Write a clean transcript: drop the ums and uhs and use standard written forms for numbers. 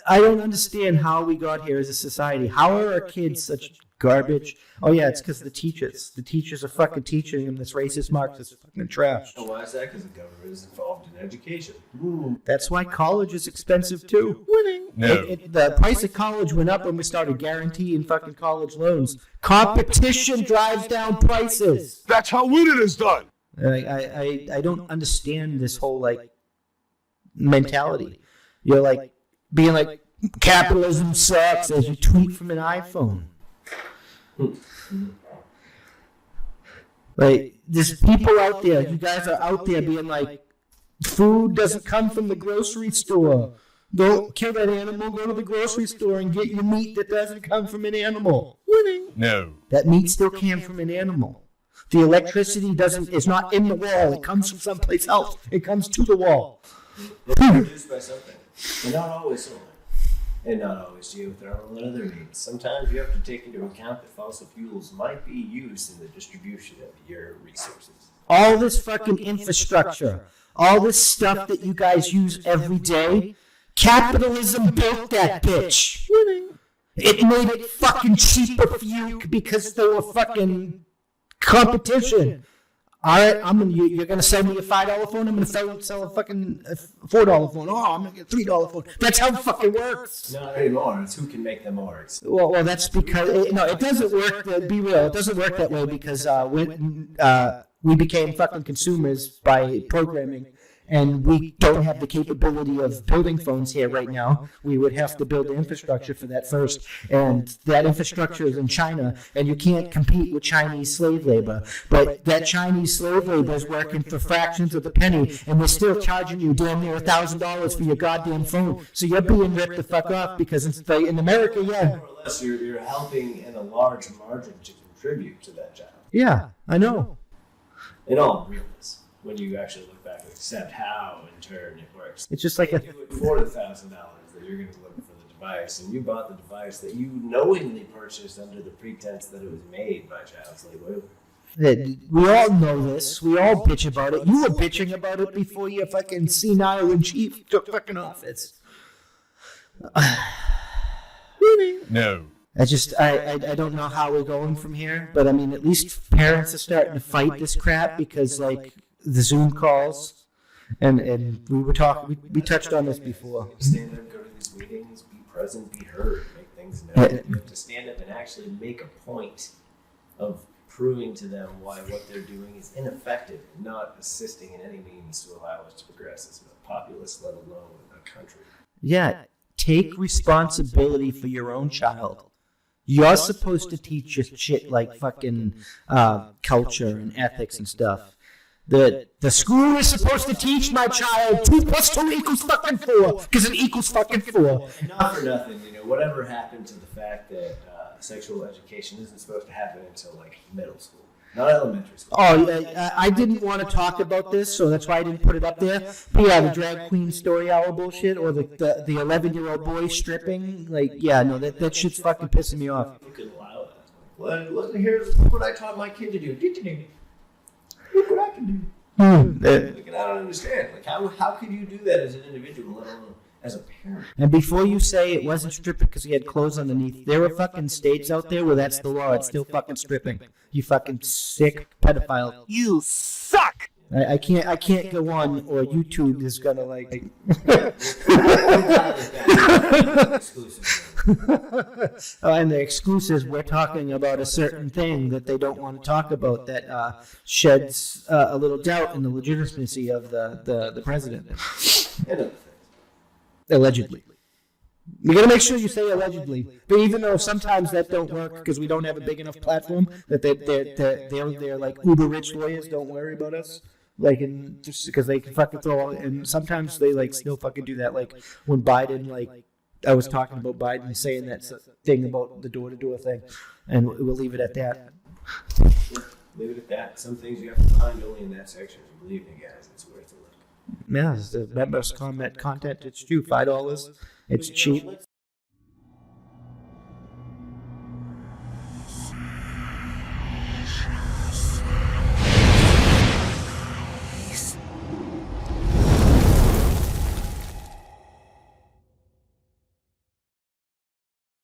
I don't understand how we got here as a society. How are our kids such garbage? Oh yeah, it's because the teachers. The teachers are fucking teaching them this racist, Marxist fucking trash. And why is that? Because the government is involved in education. That's why college is expensive too. No. The price of college went up when we started guaranteeing fucking college loans. Competition drives down prices. That's how winning is done. I don't understand this whole like mentality. You're like being like capitalism sucks as you tweet from an iPhone. Like there's people out there. You guys are out there being like, food doesn't come from the grocery store. Don't kill that animal. Go to the grocery store and get your meat that doesn't come from an animal. Winning. No. That meat still came from an animal. The electricity is not in the wall. It comes from someplace else. It comes to the wall. It's produced by something. And not always solar. And not always geothermal and other means. Sometimes you have to take into account that fossil fuels might be used in the distribution of your resources. All this fucking infrastructure, all this stuff that you guys use every day, capitalism built that bitch. It made it fucking cheaper for you because there were fucking competition. All right, you're gonna sell me a $5 phone. I'm gonna sell a fucking $4 phone. Oh, I'm gonna get a $3 phone. That's how it fucking works. Not anymore. It's who can make them more expensive. Well, that's because it doesn't work. Be real, it doesn't work that way because we became fucking consumers by programming. And we don't have the capability of building phones here right now. We would have to build the infrastructure for that first. And that infrastructure is in China, and you can't compete with Chinese slave labor. But that Chinese slave labor is working for fractions of a penny, and they're still charging you damn near $1,000 for your goddamn phone. So you're being ripped the fuck off because in America, yeah. More or less, you're helping in a large margin to contribute to that job. Yeah, I know. In all realness, when you actually look back and accept how, in turn, it works. It's just like you do it for the $1,000 that you're going to look for the device, and you bought the device that you knowingly purchased under the pretense that it was made by child slave labor. We all know this. We all bitch about it. You were bitching about it before your fucking senile in chief took fucking office. No. I don't know how we're going from here, but I mean, at least parents are starting to fight this crap because, like, the Zoom calls, and we touched on this before. Stand up, go to these meetings, be present, be heard, make things known. You have to stand up and actually make a point of proving to them why what they're doing is ineffective, not assisting in any means to allow us to progress as a populace, let alone a country. Yeah, take responsibility for your own child. You're supposed to teach your shit like fucking culture and ethics and stuff. The school is supposed to teach my child 2 + 2 = fucking 4 because it equals fucking 4. Not for nothing, whatever happened to the fact that sexual education isn't supposed to happen until like middle school, not elementary school. Oh, I didn't want to talk about this, so that's why I didn't put it up there. But yeah, the drag queen story hour bullshit, or the 11-year-old boy stripping, like, yeah, no, that shit's fucking pissing me off. You could allow that. Look, look what I taught my kid to do. Look what I can do. Like, and I don't understand. Like, how could you do that as an individual, let alone as a parent? And before you say it wasn't stripping because he had clothes underneath, there are fucking states out there where that's the law. It's still fucking stripping. You fucking sick pedophile. You suck! I can't go on, or YouTube is gonna like. And the exclusives, we're talking about a certain thing that they don't want to talk about that sheds a little doubt in the legitimacy of the president. Allegedly. You gotta make sure you say allegedly. But even though sometimes that don't work because we don't have a big enough platform that they're like uber rich lawyers don't worry about us. Like, just because they can fucking throw, and sometimes they like still fucking do that. Like when Biden, like I was talking about Biden saying that thing about the door-to-door thing, and we'll leave it at that. Leave it at that. Some things you have to find only in that section. Believe me, guys, it's worth a look. Yeah, it's the members comment content. It's true, $5. It's cheap.